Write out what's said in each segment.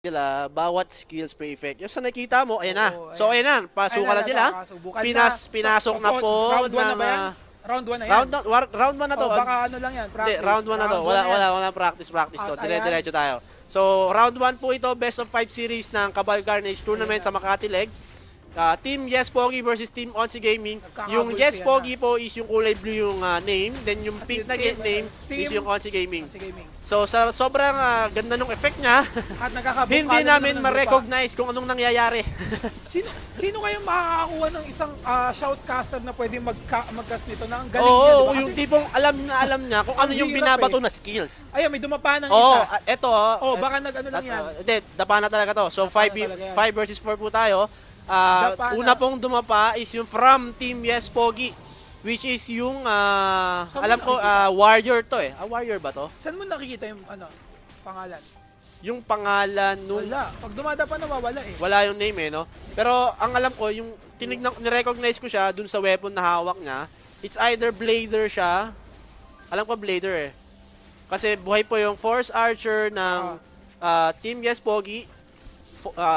nila, bawat skills per effect. Yung sa nakita mo, ayan na. Oo, So, ayan na. Pasukan na sila. Pinasok na po. Round 1 na ba yan? Round 1 na yan? Round 1 na to. Baka ano lang yan, practice. Hindi, round 1 na to. Wala practice to. Dire-diretso tayo. So, round 1 po ito, best of 5 series ng Cabal Carnage Tournament sa Makati Leg. Team Yes Pogi versus Team Onsi Gaming. Yung Yes Pogi po is yung kulay blue yung name. Then yung pink na name is yung Onsi Gaming. So sa sobrang ganda ng effect niya, at hindi namin ma-recognize kung anong nangyayari. Sino kayong makakakuha ng isang shoutcaster na pwede mag-cast nito na ang galing niya, diba? Yung tipong alam niya kung ano yung binabato na skills. Ayun, may dumapa ng isa. Eto. Baka nag-ano lang yan. Hindi, dapa na talaga to. So 5 versus 4 po tayo. Una pong dumapa is yung from Team Yes Pogi, which is yung alam ko warrior to eh. Warrior ba to? Saan mo nakikita yung pangalan? Yung pangalan nung wala. Pag dumadapa nawawala eh. Wala yung name eh, no? Pero ang alam ko yung ni-recognize ko siya dun sa weapon na hawak niya. It's either blader siya. Alam ko blader eh. Kasi buhay po yung Force Archer ng Team Yes Pogi.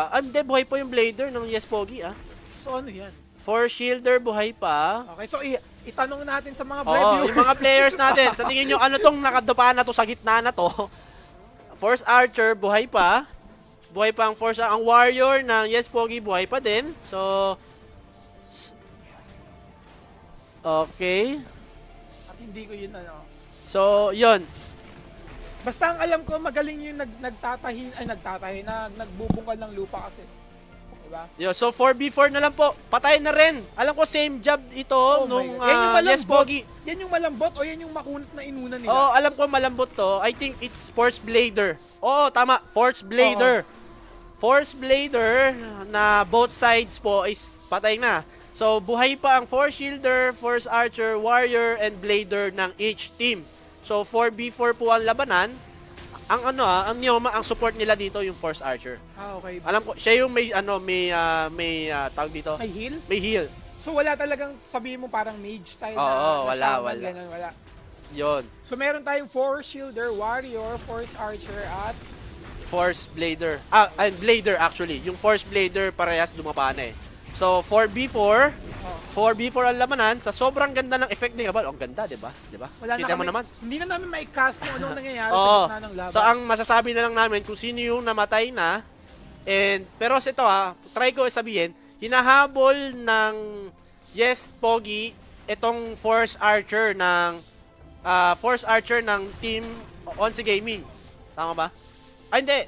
Hindi, buhay po yung blader ng Yes Pogi, So, ano yan? Force Shielder, buhay pa. Okay, so itanong natin sa mga viewers. Yung mga players natin. Sa tingin nyo, ano tong nakadapa na to sa gitna na to? Force Archer, buhay pa. Buhay pa ang Force. Ang Warrior ng Yes Pogi, buhay pa din. So, okay. At hindi ko yun So, yun. Basta ang alam ko, magaling yung nagbubungkal ng lupa kasi. Diba? So 4v4 na lang po. Patay na rin. Alam ko same job ito nung Yes Pogi. Yan yung malambot o yan yung makunat na inuna nila? Alam ko malambot to. I think it's Force Blader. Tama. Force Blader. Force Blader na both sides po is patay na. So buhay pa ang Force Shielder, Force Archer, Warrior, and Blader ng each team. So 4v4 po ang labanan. Ang support nila dito yung Force Archer. Okay. Alam ko siya yung may tawag dito. May heal? May heal. So wala talagang sabihin mo parang mage style wala. Ganun, wala. Yon. So meron tayong Force Shielder, Warrior, Force Archer at Force Blader. Blader actually. Yung Force Blader parehas dumapa na eh. So 4v4. 4v4 ang labanan sa sobrang ganda ng effect ni Cabal. Ang ganda, 'di ba? Kita mo naman. Hindi na namin mai-cast kung anong nangyayari sa gitna ng laban. So ang masasabi na lang namin kung sino yung namatay na. Pero ito try ko sabihin, hinahabol ng Yes Pogi itong Force Archer ng Team Onsi Gaming. Tama ba? Hindi.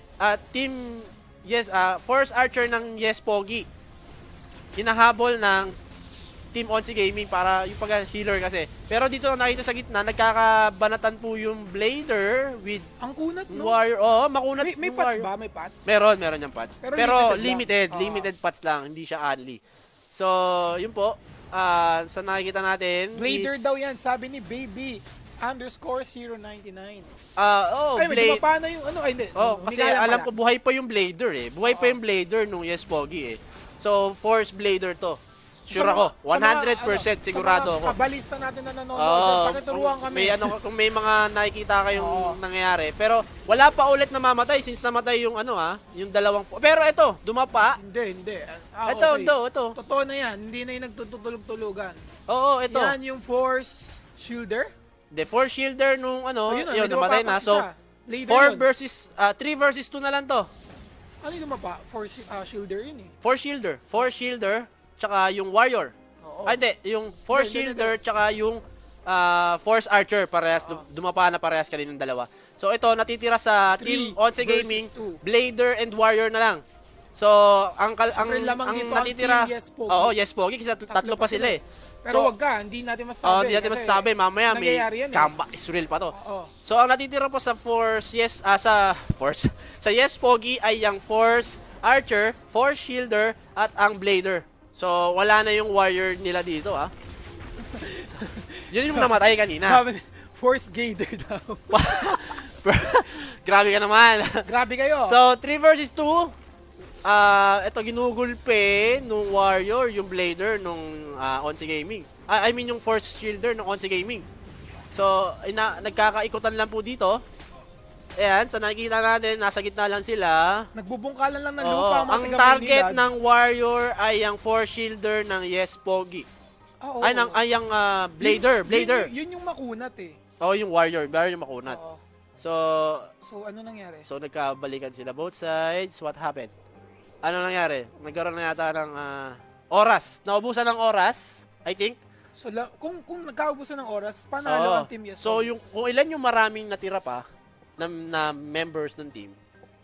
Force Archer ng Yes Pogi. Hinahabol ng Team Onsi Gaming para yung pag-healer kasi. Pero dito nakita sa gitna, nagkakabanatan po yung Blader with ang kunat, no? Warrior. Makunat. May pots ba? May pots? Meron yung pots. Pero limited pots lang, hindi siya only. So, yun po. Sa nakikita natin, Blader daw yan, sabi ni Baby _099. Blade. May dumapa na yung hindi. Kasi alam ko buhay pa yung Blader eh. Buhay pa yung Blader nung Yes Pogi eh. So, Force Blader to. Sure ako. 100% sigurado ako. Sa mga kabalista natin na nanonood, pakituruan kami. Kung may mga nakikita kayong nangyayari. Pero wala pa ulit namamatay since namatay yung yung dalawang. Pero ito, dumapa. Hindi. Ito. Totoo na yan. Hindi na yung nagtutulog-tulugan. Ito. Yan yung Force Shielder. The Force Shielder nung yun, namatay na. So, 3 versus 2 na lang to. Ano yung dumapa? Force Shielder yun eh. Force Shielder, tsaka yung Warrior. Hindi, yung Force Shielder, tsaka yung Force Archer, parehas, dumapa na parehas kaninang dalawa. So ito, natitira sa Team Onsi Gaming, Blader and Warrior na lang. So, ang natitira, Yes Pogi, kasi tatlo pa sila eh. Pero wag ka, hindi natin masasabi. Hindi natin masasabi, mamaya may comeback Israel pa to. So, ang natitira po sa sa Yes Pogi ay yung Force Archer, Force Shielder, at ang Blader. So, wala na yung Warrior nila dito, Yun yung namatay kanina. Sabi, Force Gator daw. Grabe ka naman. Grabe kayo. So, 3 versus 2. Ito, ginugulpe nung Warrior, yung Blader nung Onsi Gaming. I mean, yung Force Shielder ng Onsi Gaming. So, nagkakaikutan lang po dito. Ayan, so nakikita natin, nasa gitna lang sila. Nagbubungkalan lang ng Oo, lupa ang target ng Warrior ay ang 4-shielder ng Yes Pogi. Ay, ang Blader. Yun yung makunat eh. Oo, yung Warrior yung makunat. Oo. So, ano nangyari? So, nagkabalikan sila both sides. What happened? Ano nangyari? Nagkaroon na yata ng oras. Naubusan ng oras, I think. So, kung nagkaubusan ng oras, panalo ang team Yes. So, kung ilan yung maraming natira pa na members ng team,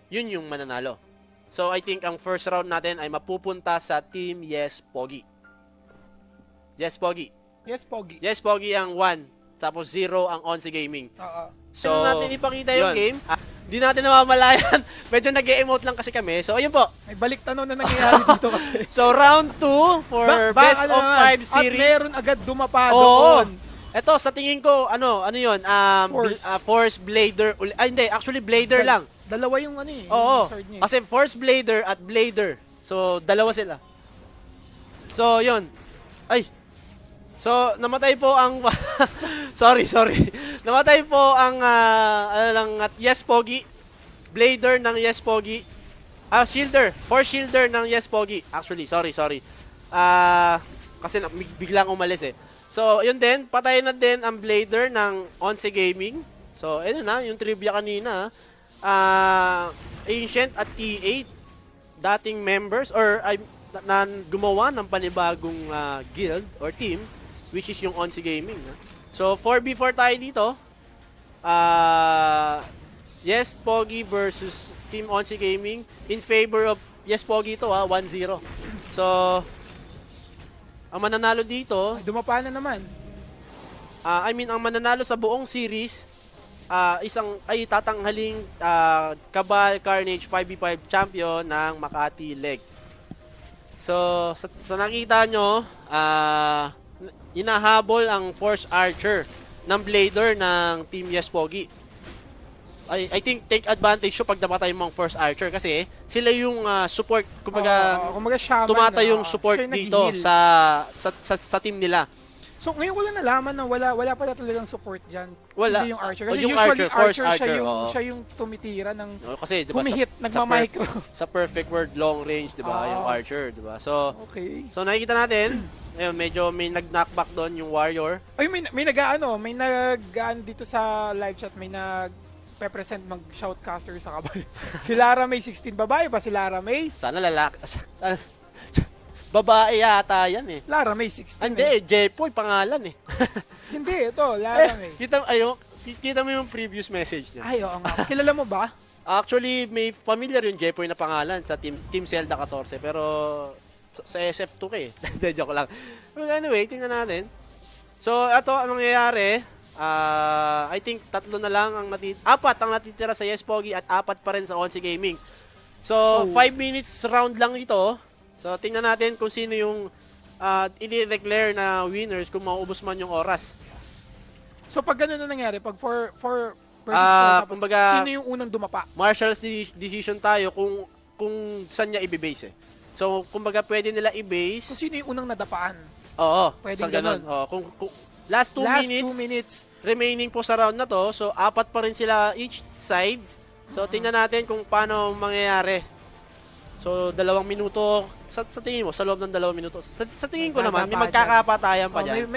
yun yung mananalo. So, I think ang first round natin ay mapupunta sa team Yes Pogi. Yes Pogi. Yes, Pogi. Yes Pogi ang 1. Tapos 0 ang Once Gaming. Oo. So, natin ipakita yung game. Di natin namamalayan. Medyo nag-e-emote lang kasi kami. So, ayun po. May balik tanong na nangyayari dito kasi. So, round 2 for best of 5 series. At meron agad dumapa doon. Ito, sa tingin ko, ano yun? Force Blader. Hindi. Actually, Blader lang. Dalawa yung Oo. sword niya. Kasi Force Blader at Blader. So, dalawa sila. So, yun. So, namatay po ang... sorry. Namatay po ang Yes Pogi. Blader ng Yes Pogi. Shielder. Force Shielder ng Yes Pogi. Actually, sorry. Kasi biglang umalis eh. So, yun din. Patay na din ang Blader ng Once Gaming. So, ayun na. Yung trivia kanina. Ancient at T8. Dating members or na gumawa ng panibagong guild or team. Which is yung Once Gaming. So, 4v4 tayo dito. Yes Pogi versus Team Once Gaming. In favor of Yes Pogi ito, 1-0. So, ang mananalo dito... Dumapa na naman. Ang mananalo sa buong series, ay tatanghaling Cabal Carnage 5v5 champion ng Makati Leg. So, sa nakita nyo, inahabol ang Force Archer ng Blader ng Team Yes Pogi. I think take advantage siya pag napatay mo ang Force Archer kasi sila yung support, kumbaga tumatayong support dito sa team nila. So ngayon ko lang nalaman na wala pala talagang support dyan. Wala. Hindi yung Archer. Kasi yung usually Force Archer siya yung tumitira ng kasi, diba, humihit, nagmamicro. Sa perfect word, long range, diba? Yung Archer, diba? So, okay. So nakikita natin, ayun, medyo may nag-knockback doon yung Warrior. Ay, may nag-ano dito sa live chat, may nag-represent mag-shoutcaster sa Cabal. Si Lara May 16, babae ba si Lara May? Sana lalaki. Babae yata yan eh. Lara May 16. Hindi, Jepoy pangalan eh. Hindi, ito, Lara May. Kita mo yung previous message niya. Ay, oo nga. Kilala mo ba? Actually, may familiar yung Jepoy na pangalan sa Team Zelda 14, pero sa SF2 eh. Joke lang. Well, anyway, tingnan natin. So, ito, anong nangyayari? I think tatlo na lang apat ang natitira sa Yes Pogi at 4 pa rin sa Once Gaming. So 5 minutes round lang ito. So, tingnan natin kung sino yung i-declare na winners kung maubos man yung oras. So, pag gano'n na nangyari, pag 4 versus 4, tapos kumbaga, sino yung unang dumapa? Marshall's decision tayo kung saan niya i-base eh. So, kumbaga, pwede nila i-base. Kung sino yung unang nadapaan. Oo. Pwede gano'n. Kung last 2 minutes remaining po sa round na to. So, 4 pa rin sila each side. So, tingnan natin kung paano mangyayari. So, 2 minuto. Sa tingin mo, sa loob ng 2 minuto. Sa tingin ko naman, may magkakapatayan pa dyan.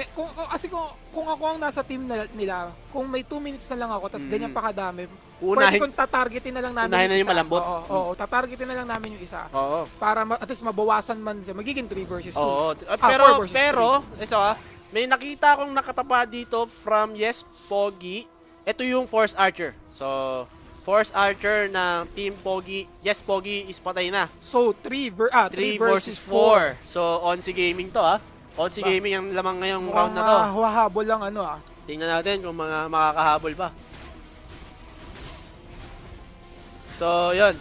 Kung ako ang nasa team nila, kung may 2 minutes na lang ako, tas ganyan pa kadami, Unahin, pwede kong tatargetin na lang namin yung isa. Yung malambot. Oo, tatargetin na lang namin yung isa. Oo. Para at least mabawasan man siya. Magiging 3 versus 2. Oo. Pero, ito may nakita akong nakatapa dito from Yes Pogi. Ito yung Force Archer. So, Force Archer ng Team Pogi. Yes Pogi is patay na. So, 3 versus 4. So, Once Gaming to Once Gaming ang lamang ngayong round na to. Huwahabol lang Tingnan natin kung makakahabol pa. So, yun.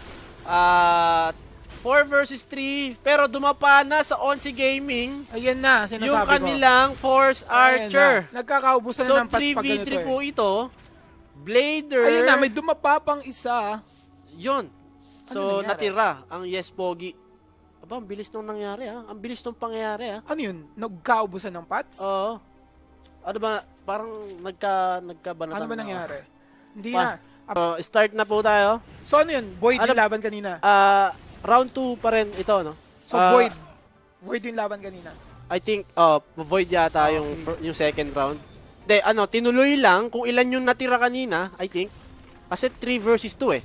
4 versus 3. Pero dumapa na sa Once Gaming. Ayan na, sinasabi yung kanilang Force Archer. Nagkakaubusan na ng patch pag ganito. So, 3v3 po ito. Blader. Ayun na, may dumapa pang isa. Yun. So, natira ang Yes Pogi. Aba, ang bilis nung nangyari Ang bilis nung pangyayari Ano yun? Nagkaubusan ng pots? Oo. Ano ba? Parang nagkabanatan. Ano ba nangyari? Hindi na. Start na po tayo. So ano yun? Void Ano- yung laban kanina. Round 2 pa rin ito, no? So Void. Void yung laban kanina. I think, void yata yung second round. De, tinuloy lang kung ilan yung natira kanina, I think. Kasi 3 versus 2 eh.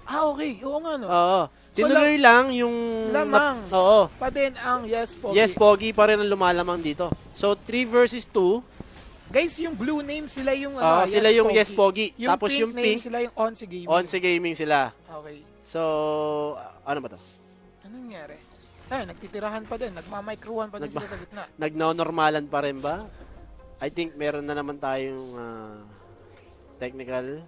Okay. Oo nga, no? Oo. So, Tinuloy lang yung... lamang. Oo. Pa din ang Yes Pogi. Yes, Pogi pa rin ang lumalamang dito. So, 3 versus 2. Guys, yung blue name sila yung Sila yung Yes Pogi. Yung Tapos pink yung name pink, sila yung Once Gaming. Once Gaming sila. Okay. So, ano ba to? Anong nangyari? Ay, nagtitirahan pa din. Nagmamicrohan pa din sila sa gitna. Nagno-normalan pa rin ba? I think meron na naman tayong technical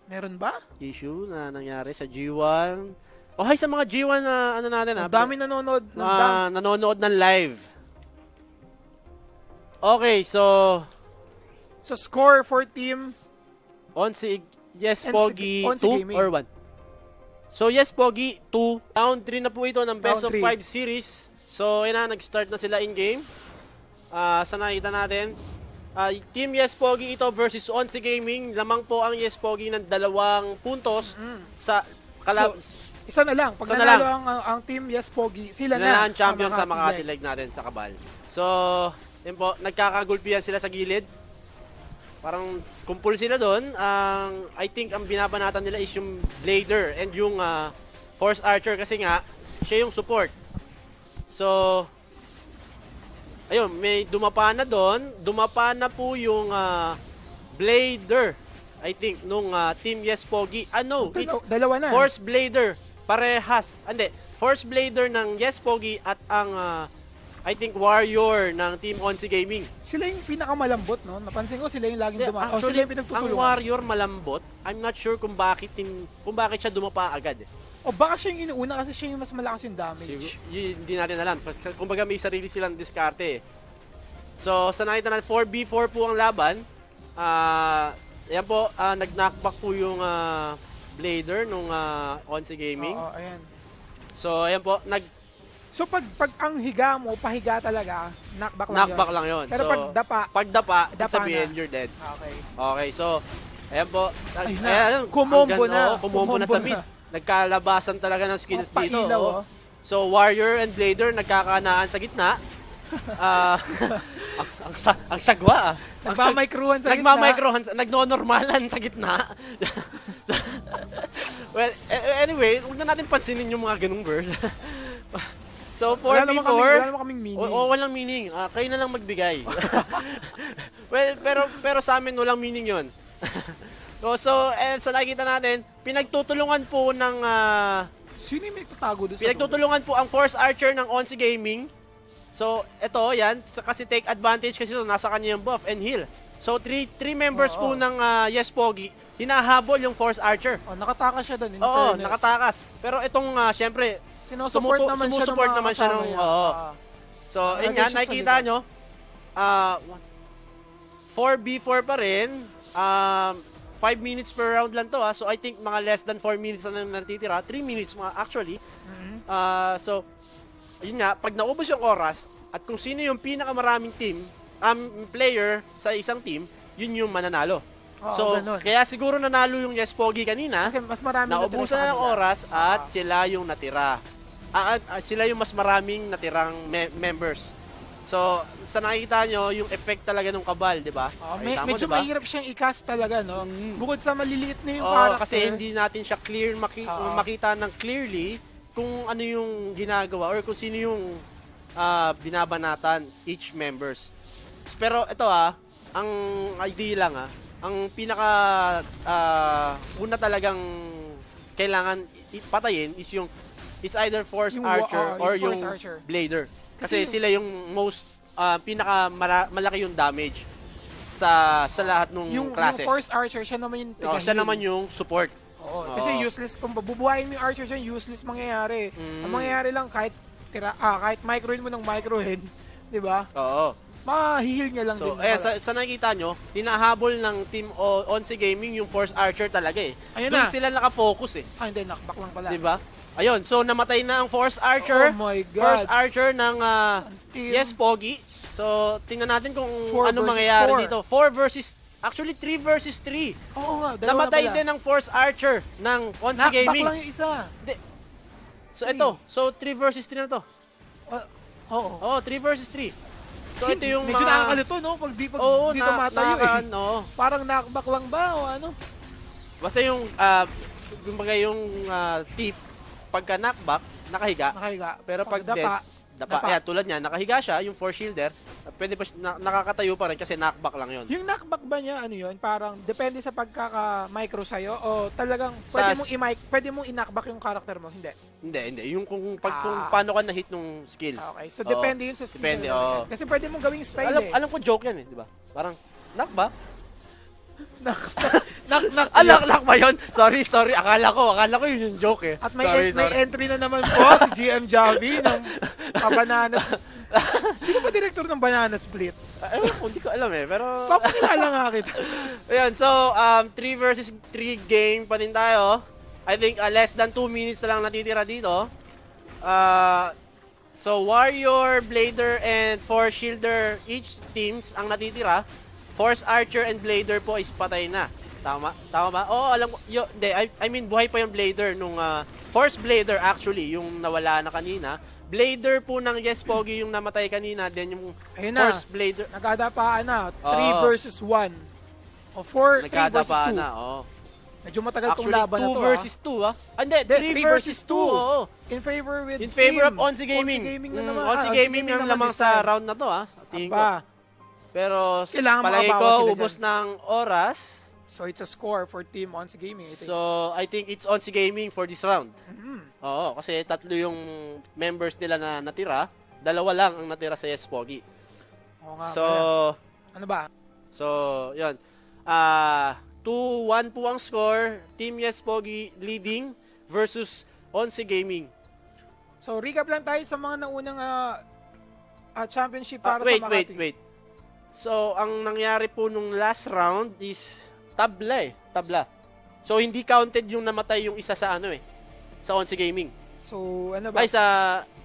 Meron ba? issue na nangyari sa G1. Oh, hi sa mga G1 na natin. Ang dami nanonood. Nanonood ng live. Okay, so So, score for team. Yes, And Pogi, Once 2 Gaming. or 1? So, Yes, Pogi, 2. Round 3 na po ito ng Best Round of 5 three. series. So, nag-start na sila in-game. Sa nakita natin. Team Yes, Pogi ito versus Once Gaming. Lamang po ang Yes, Pogi ng 2 puntos sa Isa na lang. Pag Isa na nanalo lang. ang team Yes Pogi, sila sila na na ang champion sa Makati Makati Leg natin sa Kabal. So, yun po, nagkakagulpihan sila sa gilid. Parang kumpul sila doon. I think ang binabanatan nila is yung Blader and yung Force Archer kasi nga, siya yung support. So, ayun, may dumapa na doon. Dumapa na po yung Blader, I think, nung Team Yes Pogi. No, it's Dalawa na. Force Blader. Parehas. Hindi, Force Blader ng Yes Pogi at ang I think Warrior ng Team Once Gaming. Sila yung pinakamalambot, no? Napansin ko sila yung laging dumaan. O Actually, sila yung ang pinagtutulungan. Warrior malambot. I'm not sure kung bakit siya dumapa agad. O baka siya yung inuuna kasi siya yung mas malakas yung damage. Hindi natin alam. Kumbaga may sarili silang diskarte. So, sa nakita natin, 4v4 po ang laban. Ayan po, nag-knockback po yung Blader nung Once Gaming. Oo, ayan. So, ayan po, So pag ang higa mo, pahiga talaga, knockback lang yun. Pero So, pag dapa, ibig sabihin you're dead. Okay. Okay, so, ayan po. Ayun na. Kumombo na. Kumombo na sa mid. Nagkalabasan talaga ng skills dito. Pailaw, Oh. So, Warrior and Blader nagkakanaan sa gitna. Ang sagwa. Nagmamicrohan sa gitna. Nagmamicrohan, nagno-normalan sa gitna. Well, anyway, huwag na natin pansinin yung mga ganung bird. So, 4v4. Wala naman kaming meaning. Walang meaning. Kayo na lang magbigay. Well, pero sa amin walang meaning yun. So, sa nakikita natin, pinagtutulungan po ng... Sino yung may tatago doon sa pinagtutulungan po ang Force Archer ng Once Gaming. So, ito, yan. Kasi take advantage kasi nasa kanya yung buff and heal. So, three members po ng Yes Pogi, hinahabol yung Force Archer. Nakatakas siya doon. Oo, nakatakas. Pero itong, syempre, Sinusupport naman siya ng So, yun nga, nakikita nyo, 4v4 pa rin. 5 minutes per round lang to. So, I think mga less than 4 minutes na natitira. 3 minutes mga actually. So, yun nga, pag naubos yung oras, at kung sino yung pinakamaraming player sa isang team, yun yung mananalo. So, kaya siguro nanalo yung Yes Pogi kanina. Kasi mas marami naubusan na ng oras at sila yung natira. Sila yung mas maraming natirang members. So, sa nakikita nyo, yung effect talaga ng Kabal, di ba? Medyo diba? mahirap siyang i-cast talaga, no? Bukod sa maliliit na yung character. Kasi hindi natin siya makita ng clearly kung ano yung ginagawa or kung sino yung binabanatan each members. Pero ito ang idea lang ang pinaka una talagang kailangan patayin is yung either Force Archer or yung Blader. Kasi sila yung most pinaka malaki yung damage sa lahat ng classes. Yung Force Archer, siya naman yung siya naman yung support. Kasi useless, kung babubuhayin mo yung Archer dyan, useless mangyayari. Ang mangyayari lang kahit microhin mo ng microhin, di ba? Oo. Ma-heal niya lang din. Sa nakikita nyo, hinahabol ng Team Once Gaming yung Force Archer talaga eh. Ayun Doon sila nakafocus eh. Hindi, knockback lang pala. Diba? Ayun, so namatay na ang Force Archer. Oh my God. Force Archer ng Yes Pogi. So, tingnan natin kung ano mangyayari dito. 4 versus Actually, 3 versus 3. Oo nga, dalawa Namatay na pala. din ng Force Archer ng Onsi Knockback Gaming. lang yung isa. So ito, so 3 versus 3 na to. Oo. Oh, 3 versus 3. So ito yung medyo nakakalito, no? Pag di Oo, dito matayo eh. no. Parang knockback lang ba o ano? Basta yung kumbaga yung tip pagka knockback, nakahiga. Nakahiga. Pero pag dapa, dapa. Yan, tulad niya, nakahiga siya, yung force shielder, pwede pa nakakatayo pa rin kasi knockback lang yun. yung knockback ba niya, ano yun? Parang depende sa pagkaka-micro sa'yo o talagang pwede mong i-knockback yung character mo? Hindi. Hindi. Yung kung paano ka na-hit nung skill. Okay, so depende yun sa skill. Depende, na kasi pwede mong gawing style alam ko joke yan eh, di ba? Parang, knockback? Knock ba yun? Sorry. Akala ko yun yung joke eh. At may sorry. entry na naman po si GM Javi ng Banana. Sino ba director ng Banana Split? Hindi ko alam eh, pero... Papakilala nga kita. Ayan, so 3 versus 3 game pa din tayo. I think less than 2 minutes na lang natitira dito. So Warrior, Blader, and Force Shielder each teams ang natitira. Force Archer and Blader po is patay na. Tama ba? Oo, alam ko. I mean, buhay pa yung Blader nung Force Blader actually, yung nawala na kanina. Blader po ng Yes Pogi yung namatay kanina, then yung Force Blader. Nagkadapaan na. 3 versus 1. O 4, 3 versus 2. Na, oo. Medyo matagal tong actually, laban na to. 2 versus 2, ah. Hindi, 3 versus 2. Oo. In favor of Onsi Gaming. Onsi Gaming ang lamang sa round na to, ah. Sa tingin ko. Pero palagi ko, ubos ng oras. So it's a score for Team Onsi Gaming. So I think it's Onsi Gaming for this round. Oo, kasi 3 yung members nila na natira. 2 lang ang natira sa Yes Pogi. So, ano ba? So, yun. 2-1 po ang score. Team Yes Pogi leading versus Onsi Gaming. So recap lang tayo sa mga naunang championship para sa Makati. Wait. So, ang nangyari po nung last round is tabla. So, hindi counted yung namatay yung isa sa sa Onsi Gaming. So, ano ba?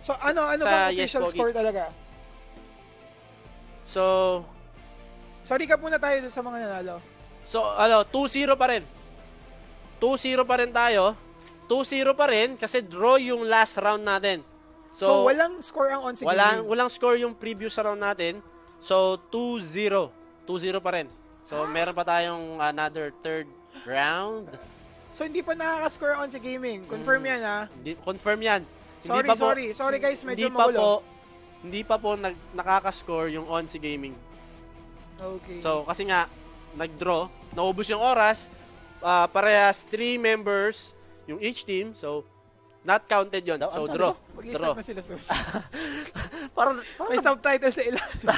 So, ano ba official score talaga? So, recap muna tayo sa mga nanalo. So, 2-0 pa rin. 2-0 pa rin tayo. 2-0 pa rin kasi draw yung last round natin. So walang score ang Onsi Gaming? Walang score yung previous round natin. So, 2-0. 2-0 pa rin. So, meron pa tayong another third round. So, hindi pa nakaka-score ang Onsi Gaming. Confirm yan, ha? Confirm yan. Sorry guys, medyo magulo. Hindi pa po nakaka-score yung Onsi Gaming. Okay. So, kasi nga, nag-draw. Naubos yung oras. Parehas 3 members yung each team. So, not counted yun. So, draw. Mag-i-start na sila soon. parang may subtitle sa ilalim.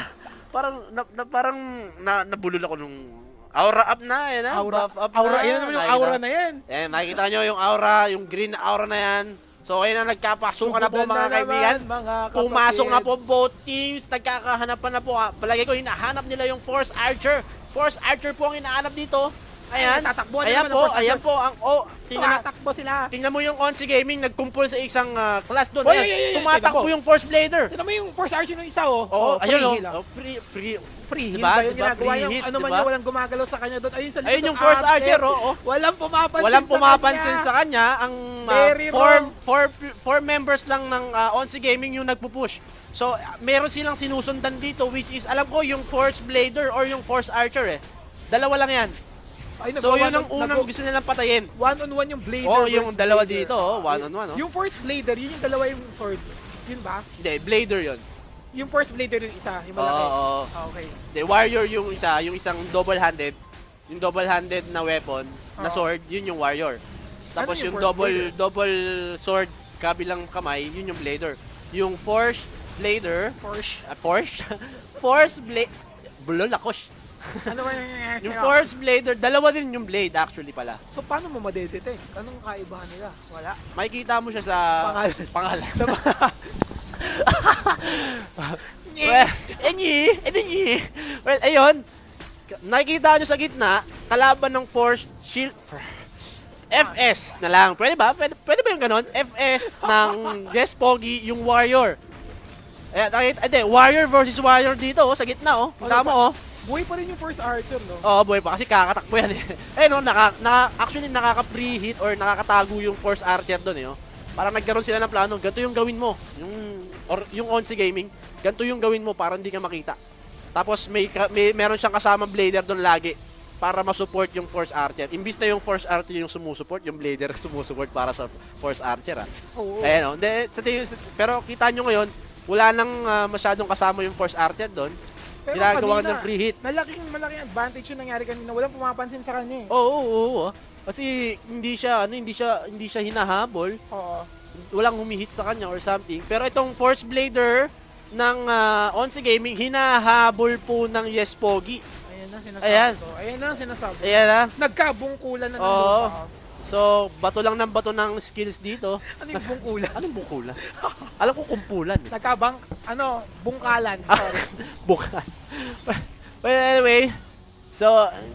parang nabulol ako nung aura up na yan. Aura yan naman yung aura na yan. Nakikita nyo yung aura, yung green na aura na yan. So, kayo na nagkapasukan na po mga kaibigan. Pumasok na po both teams. Nagkakahanapan na po. Palagi ko, hinahanap nila yung Force Archer. Force Archer po ang hinahanap dito. Ayan. Ayan po ang tatakbo sila. Tingnan mo yung Onsi Gaming nagkumpul sa isang class doon. Tumatakbo yung Force Blader. Tingnan mo yung Force Archer ng isa ayun free heal diba? Yung ginagawa yung ano man yung walang gumagalaw sa kanya doon. Ayun sa likod. Ayun yung Force Archer, Walang pumapansin sa kanya. Ang 4 members lang ng Onsi Gaming yung nagpupush. So, meron silang sinusundan dito which is, alam ko, yung Force Blader or yung Force Archer 2 lang yan. So, yun ang unang gusto nilang patayin. 1-on-1 yung Blader. Yung dalawa dito, 1-on-1. Yung Force Blader, yun yung dalawa yung sword. Yun ba? Hindi, Blader yun. Yung Force Blader yung isa, yung malaki. Okay. The Warrior yung isa, yung isang double-handed. Yung double-handed na weapon, na sword, yun yung Warrior. Tapos yung double sword, kabilang kamay, yun yung Blader. Yung Force Blader, Force Blader, bulol ako. Ano ba yung Force Blader, dalawa din yung blade actually pala. So paano mo madedetect? Anong kaibahan nila? Wala. Makikita mo siya sa pangalan. Well, ayun. Nakikita nyo sa gitna, kalaban ng Force Shield. FS na lang. Pwede ba? Pwede ba yung ganon? FS ng Yes Pogi, yung Warrior. Warrior versus Warrior dito, sa gitna, Kita mo, Buhay pa rin yung first archer, no? Oo, boy pa. Kasi kakatakbo yan eh. Eh no, actually nakaka-preheat or nakakatago yung Force Archer doon eh. Oh. Para nagkaroon sila ng plano, ganito yung gawin mo. Yung Onsi Gaming, ganito yung gawin mo para hindi ka makita. Tapos meron siyang kasamang blader doon lagi para ma-support yung Force Archer. Imbis na yung Force Archer yung sumusupport, yung blader sumusupport para sa Force Archer. Oo. Ayan, pero kita nyo ngayon, wala nang masyadong kasama yung Force Archer doon. Pero Ginagawa kanina, ng free hit. malaking advantage yung nangyari kanina. Walang pumapansin sa kanya eh. Oo. Kasi hindi siya hinahabol. Oo. Walang humihit sa kanya or something. Pero itong Force Blader ng Onsi Gaming, hinahabol po ng Yes Pogi. Ayan na sinasabi Ayan. ko. Ayan na sinasabi. Ayan na. Nagkabungkulan na ng Oo. lupa. So, bato lang ng bato ng skills dito. Ano yung bungkulan? Anong bungkulan? Alam ko kumpulan eh. Bungkalan. Sorry. Bukan. Well, anyway. So,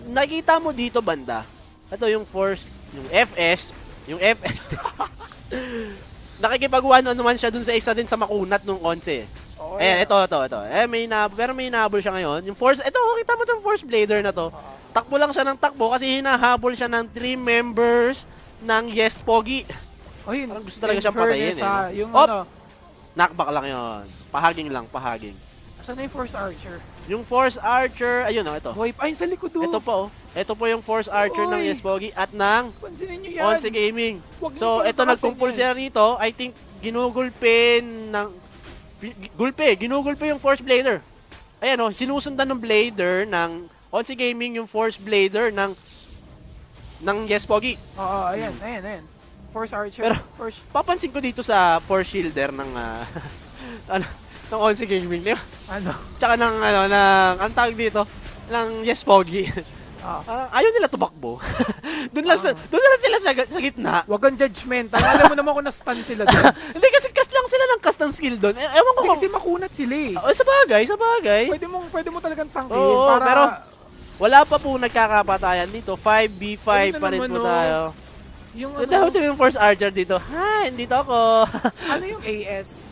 nakita mo dito banda. Ito yung Force, yung FS. Nakikipag one on one siya dun sa isa din sa makunat nung 11. Oo, Ayan, ito. Pero may hinabol siya ngayon. Yung Force, ito, kita mo itong Force Blader na to. Takbo lang siya ng takbo kasi hinahabol siya ng 3 members ng Yes Pogi. Oh, yun. Parang gusto talaga siyang patayin eh. No? Yung Knockback lang yun. Pahaging. Asan na yung Force Archer? Yung Force Archer, ayun o, ito. Boy, ay, sa likod Ito po, Ito po yung Force Archer ng Oy. Yes Pogi at ng Pansinin nyo yan. Onsi Gaming. Huwag So, niyo ito palakasin nagkumpul yan. sila rito. I think, ginugulpe yung Force Blader. Ayan o, sinusundan ng Blader ng Onsi Gaming yung Force Blader ng Yes Pogi. Oo, ayan. Force Archer. Pero, Force... papansin ko dito sa Force Shielder ng ng Onsi Gaming. Di ba? Ano? Tsaka ang tawag dito, ng Yes Pogi. Ayaw nila tumakbo. doon lang sila sa gitna. Wag kang judgmental. Alam mo naman kung na-stun sila doon. Hindi kasi cast lang sila ng cast ng skill doon. Ewan ko Kasi makunat sila eh. Sa bagay. Pwede mo talagang tangkihin Oo, para... pero wala pa po nagkakapatayan dito. 5v5 Ayun na pa rin naman, po no. tayo. Yung Ito yung Force Archer dito. Hi, dito ako. ano yung AS?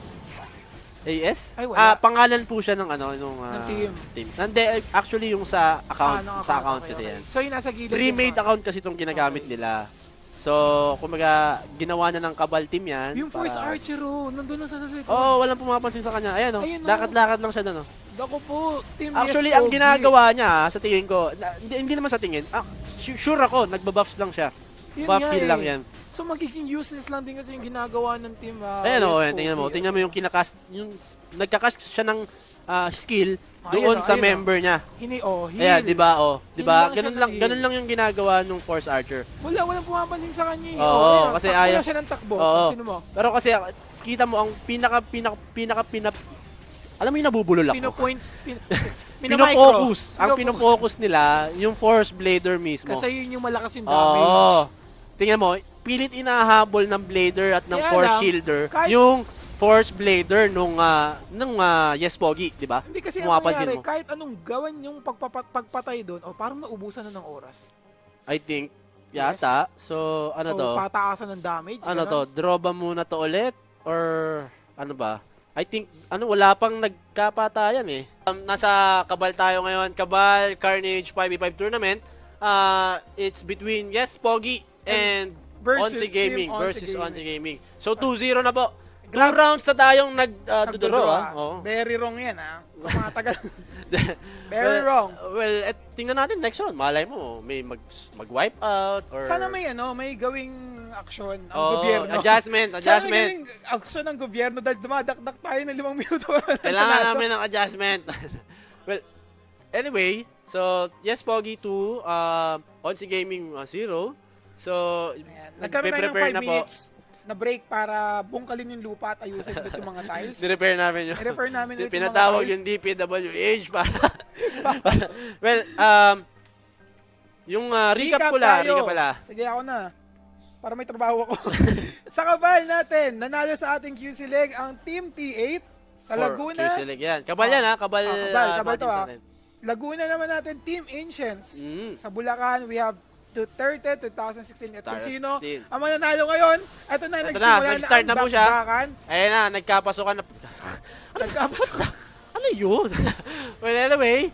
AS? Ay, wala. Pangalan po siya ng ng team. Actually yung sa account, sa account okay, kasi okay. yan. So yung nasa gilid. Pre-made yung... account kasi itong ginagamit nila. So, kumaga, ginawa na ng Kabal team yan. Yung Force Archer, nandun lang sa likod. Walang pumapansin sa kanya. Ayan, Ayun, lakad-lakad lang siya doon. Dako po, Team Actually, Yes ang Pogi. ginagawa niya, sa tingin ko, hindi naman sa tingin, sure ako, nagbabuffs lang siya. Yun Buff nga kill eh. lang yan. So magiging useless lang din kasi yung ginagawa ng team. Ayan o, Yes tingnan mo. Pogi. Tingnan mo yung kinakast, yung nagkakast siya ng skill Ayun, doon sa ayun, member niya. Heal. Ayan, di ba? Di ba? Heal lang siya Ganun lang yung ginagawa ng Force Archer. Walang pumapansin sa kanya eh. Oo, Ayun, kasi takbo ayaw- lang siya ng takbo. Oo. Sino mo? Pero kasi kita mo ang alam mo yung nabubulol ako. Pinopoint. Pinofocus. Ang pinofocus nila, yung Force Blader mismo. Kasi yun yung malakas yung damage. Oo. Tingnan mo, pilit inahabol ng Blader at ng Kaya Force lang, Shielder kahit- yung Force Blader nung Yes Pogi, di ba? Hindi kasi ang Mapapansin nangyari, mo. kahit anong gawan yung pagpatay doon, parang naubusan na ng oras. I think, yata. So, ano so, to? pataasan ng damage. Ano ganun. to? Draw ba muna to ulit? Or ano ba? I think, wala pang nagkapatayan eh. Nasa Kabal tayo ngayon. Kabal Carnage 5v5 tournament. It's between Yes Pogi and versus Onsi Gaming Team Onsi versus Gaming. Onsi Gaming. So 2-0 na po. 2 rounds na tayong nagdodoro ah. Very wrong yan Tumatagal. Very wrong. Well, tingnan natin next round. Malay mo, may mag-wipe out or... Sana may gawing aksyon ang gobyerno. Adjustment. Sana may gawing aksyon ng gobyerno dahil dumadakdak tayo ng 5 minuto. Kailangan namin ng adjustment. Well, anyway, so Yes Pogi 2, Onsi Gaming 0. So, nagkaroon tayo ng 5 na po. minutes na break para bungkalin yung lupa at ayusin ulit yung mga tiles. Ni-repair namin yun. I-refer namin ulit Pinatawag yung yung DPWH para... Well, yung recap pala. Sige, ako na. Para may trabaho ako. Sa Kabal natin, nanalo sa ating QC Leg ang Team T8 sa Laguna. QC Leg yan. Kabal yan ha. Kabal to natin. Laguna naman natin, Team Ancients. Sa Bulacan, we have Duterte 2016. At kung sino ang mananalo ngayon, ito na, nag-start na po siya. Bakbakan. Ayan na, nagkapasukan na. Nagkapasukan. Ano yun? Well, anyway,